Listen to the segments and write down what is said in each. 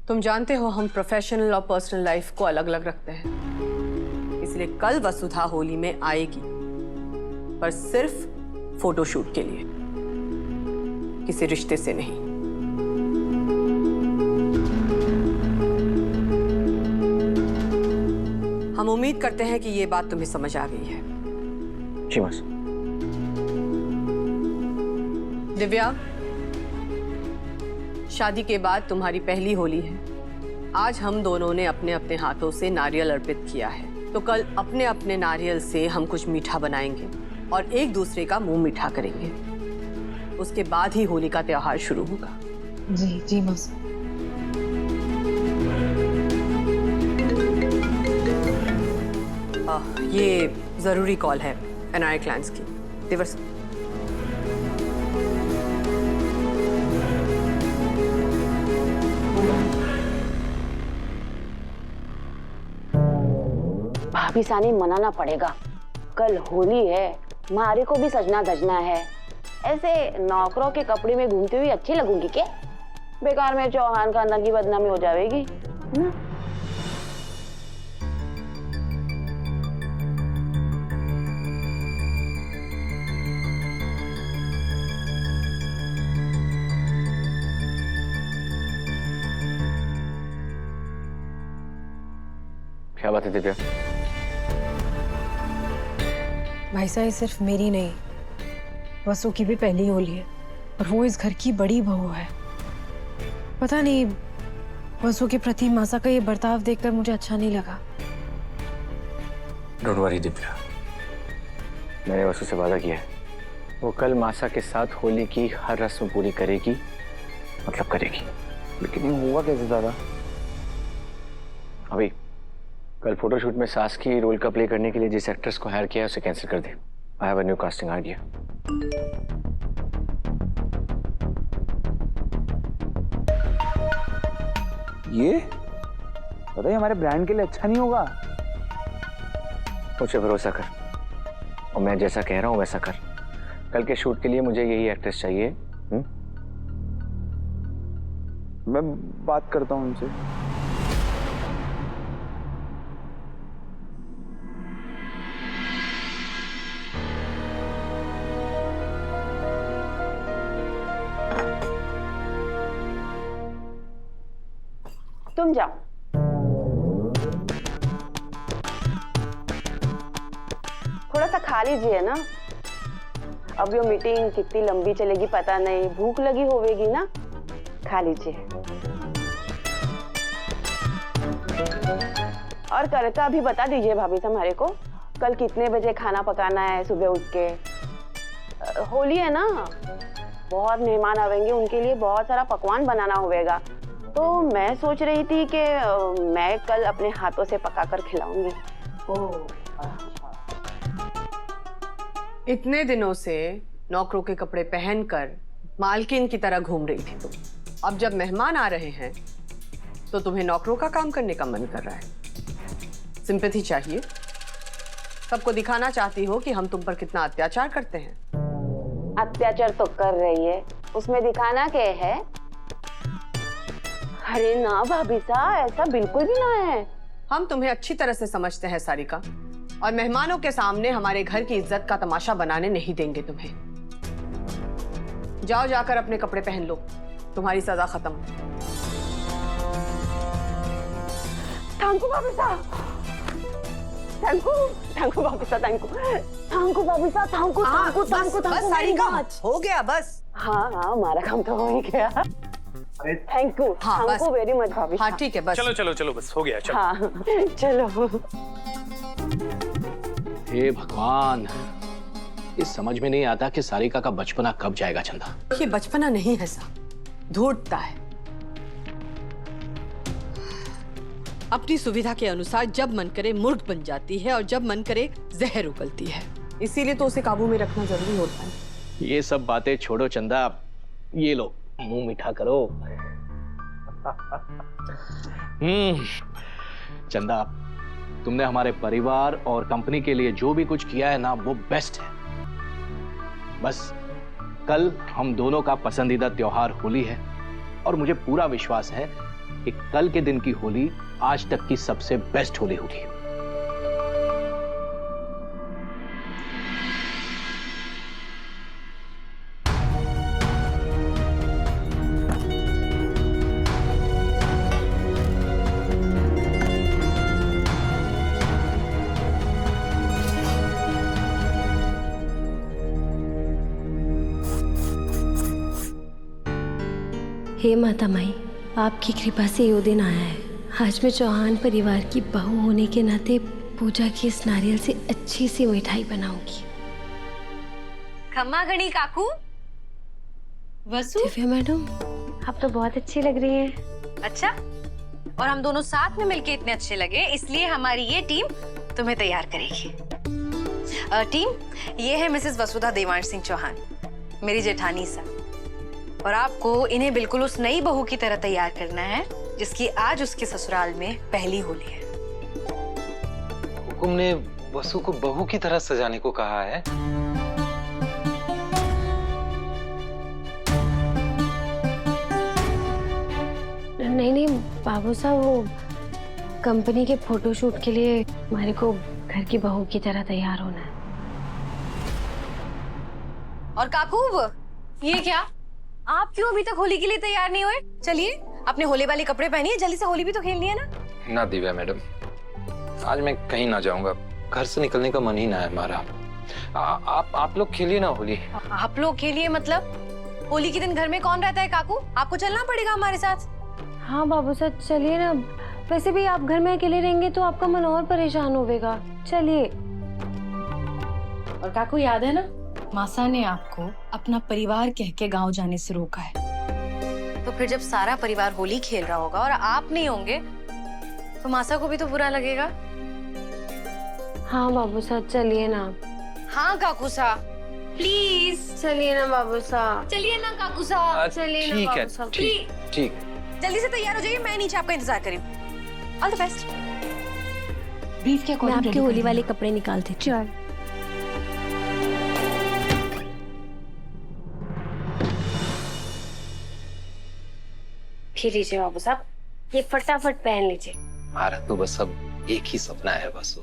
तुम जानते हो हम प्रोफेशनल और पर्सनल लाइफ को अलग अलग रखते हैं, इसलिए कल वसुधा होली में आएगी, पर सिर्फ फोटोशूट के लिए, किसी रिश्ते से नहीं। हम उम्मीद करते हैं कि ये बात तुम्हें समझ आ गई है। जी बस। दिव्या, शादी के बाद तुम्हारी पहली होली है। आज हम दोनों ने अपने अपने हाथों से नारियल अर्पित किया है, तो कल अपने अपने नारियल से हम कुछ मीठा बनाएंगे और एक दूसरे का मुंह मीठा करेंगे। उसके बाद ही होली का त्योहार शुरू होगा। जी जी मौसी। ये जरूरी कॉल है एनआरआई क्लाइंट्स की। दिवस भाभी सानी मनाना पड़ेगा, कल होली है, मारे को भी सजना धजना है। ऐसे नौकरों के कपड़े में घूमती हुई अच्छी लगूंगी क्या? बेकार में चौहान खानदान की बदनामी हो जाएगी, है ना? क्या बात है दिव्या? भाई साहब, सिर्फ मेरी नहीं, वसु की भी पहली होली है और वो इस घर की बड़ी बहू है। पता नहीं, वसु के प्रति मासा का ये बर्ताव देखकर मुझे अच्छा नहीं लगा। डोंट वरी दिव्या, मैंने वसु से वादा किया है, वो कल मासा के साथ होली की हर रस्म पूरी करेगी, मतलब करेगी। लेकिन ये हुआ कैसे दादा? अभी कल फोटोशूट में सास की रोल का प्ले करने के लिए जिस एक्ट्रेस को हायर किया है उसे कैंसिल कर दे। I have a new casting idea. ये पता है हमारे ब्रांड के लिए अच्छा नहीं होगा। मुझे भरोसा कर और मैं जैसा कह रहा हूँ वैसा कर। कल के शूट के लिए मुझे यही एक्ट्रेस चाहिए। मैं बात करता हूँ उनसे। तुम जाओ। थोड़ा सा खा लीजिए ना, अब ये मीटिंग कितनी लंबी चलेगी पता नहीं, भूख लगी होगी ना, खा लीजिए। और कल का भी बता दीजिए भाभी से हमारे को, कल कितने बजे खाना पकाना है सुबह उठ के। होली है ना, बहुत मेहमान आवेंगे, उनके लिए बहुत सारा पकवान बनाना होगा। तो मैं सोच रही थी कि मैं कल अपने हाथों से पकाकर खिलाऊंगी। इतने दिनों से नौकरों के कपड़े पहनकर मालकिन की तरह घूम रही थी तुम। अब जब मेहमान आ रहे हैं तो तुम्हें नौकरों का काम करने का मन कर रहा है। सिंपैथी चाहिए, सबको दिखाना चाहती हो कि हम तुम पर कितना अत्याचार करते हैं। अत्याचार तो कर रही है, उसमें दिखाना क्या है? अरे ना भाभी साहब, ऐसा बिल्कुल भी ना है। हम तुम्हें अच्छी तरह से समझते हैं सारिका, और मेहमानों के सामने हमारे घर की इज्जत का तमाशा बनाने नहीं देंगे तुम्हें। जाओ जाकर अपने कपड़े पहन लो, तुम्हारी सजा खत्म। थैंक यू भाभी साहब, थैंक यू भाभी साहब, थैंक यू भाभी साहब, थैंक यू सारिका, हो गया बस। हाँ हाँ, हमारा काम तो हो ही गया। थैंक यू वेरी मच भाभी। हाँ ठीक है, बस चलो चलो चलो, बस हो गया। चलो हाँ चलो। हे भगवान, ये समझ में नहीं आता कि सारिका का बचपना कब जाएगा चंदा। ये बचपना नहीं है साहब, धूर्तता है। अपनी सुविधा के अनुसार जब मन करे मुर्ग बन जाती है और जब मन करे जहर उगलती है, इसीलिए तो उसे काबू में रखना जरूरी होता है। ये सब बातें छोड़ो चंदा, ये लो मुंह मीठा करो। चंदा, तुमने हमारे परिवार और कंपनी के लिए जो भी कुछ किया है ना, वो बेस्ट है। बस कल हम दोनों का पसंदीदा त्योहार होली है और मुझे पूरा विश्वास है कि कल के दिन की होली आज तक की सबसे बेस्ट होली होगी। हे माता माई, आपकी कृपा से यो दिन आया है। आज मैं चौहान परिवार की बहू होने के नाते पूजा की इस नारियल से अच्छी सी मिठाई बनाऊंगी। खम्मा गणी काकू। वसु, दिव्या मैडम, आप तो बहुत अच्छी लग रही हैं। अच्छा, और हम दोनों साथ में मिलके इतने अच्छे लगे, इसलिए हमारी ये टीम तुम्हें तैयार करेगी। टीम, ये है मिसेस वसुधा देवांश सिंह चौहान, मेरी जेठानी सा, और आपको इन्हें बिल्कुल उस नई बहू की तरह तैयार करना है जिसकी आज उसके ससुराल में पहली होली है। हुकुम ने वसु को बहू की तरह सजाने को कहा है। नहीं नहीं बाबू साहब, वो कंपनी के फोटोशूट के लिए हमारे को घर की बहू की तरह तैयार होना है। और काकू, ये क्या, आप क्यों अभी तक होली के लिए तैयार नहीं हुए? चलिए अपने होली वाले कपड़े पहनिए, जल्दी से होली भी तो खेलनी है ना। ना दिव्या मैडम, आज मैं कहीं ना जाऊंगा, घर से निकलने का मन ही ना है हमारा। आप लोग खेलिए ना होली। आप लोग खेलिए मतलब? होली के दिन घर में कौन रहता है काकू? आपको चलना पड़ेगा हमारे साथ। हाँ बाबू साहब चलिए ना, वैसे भी आप घर में अकेले रहेंगे तो आपका मन और परेशान होगा। चलिए। और काकू याद है ना, मासा ने आपको अपना परिवार कह के गांव जाने से रोका है। तो फिर जब सारा परिवार होली खेल रहा होगा और आप नहीं होंगे तो मासा को भी तो बुरा लगेगा। हाँ बाबू साहब चलिए ना। हाँ काकू सा, प्लीज चलिए ना बाबू साहब। चलिए ना काकू सा, चलिए ना ठीक है, बाबू साहब। ठीक। जल्दी से तैयार हो जाइए, मैं नीचे आपका इंतजार करी। All the best. ब्रीफ के मैं आपके होली वाले कपड़े निकाल देती हूँ। फिर लीजिए बाबू साहब, ये फटाफट पहन लीजिए। हमारा तो बस अब एक ही सपना है वसु।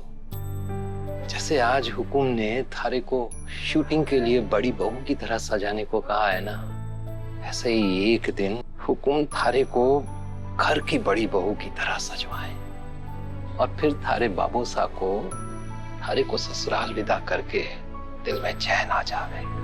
जैसे आज हुकुम ने थारे को शूटिंग के लिए बड़ी बहू की तरह सजाने को कहा है ना, ऐसे ही एक दिन हुकुम थारे को घर की बड़ी बहू की तरह सजवाए और फिर थारे बाबू सा को थारे को ससुराल विदा करके दिल में चैन आ जावे।